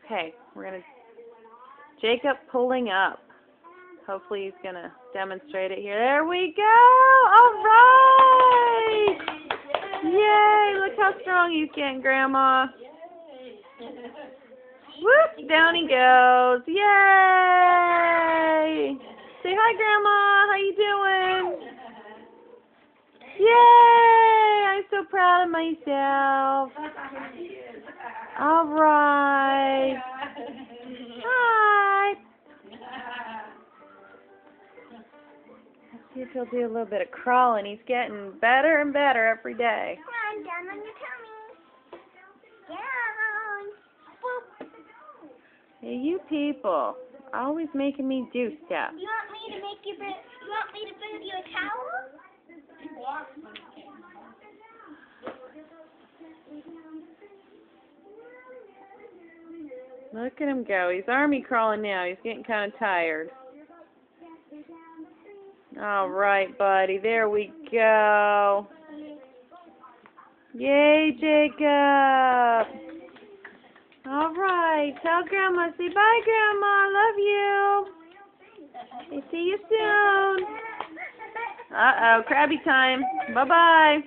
Okay, we're going to... Jacob pulling up. Hopefully he's going to demonstrate it here. There we go! All right! Yay! Look how strong he's getting, Grandma. Whoop! Down he goes. Yay! Say hi, Grandma. How you doing? Yay! I'm so proud of myself. All right. Hi. Let's see if he'll do a little bit of crawling. He's getting better and better every day. Come on, down on your tummy. Down. Boop. Hey, you people, always making me do stuff. You want me to make you? You want me to bring you a towel? Look at him go. He's army crawling now. He's getting kind of tired. All right, buddy. There we go. Yay, Jacob. All right. Tell Grandma. Say bye, Grandma. Love you. Say see you soon. Uh-oh. Krabby time. Bye-bye.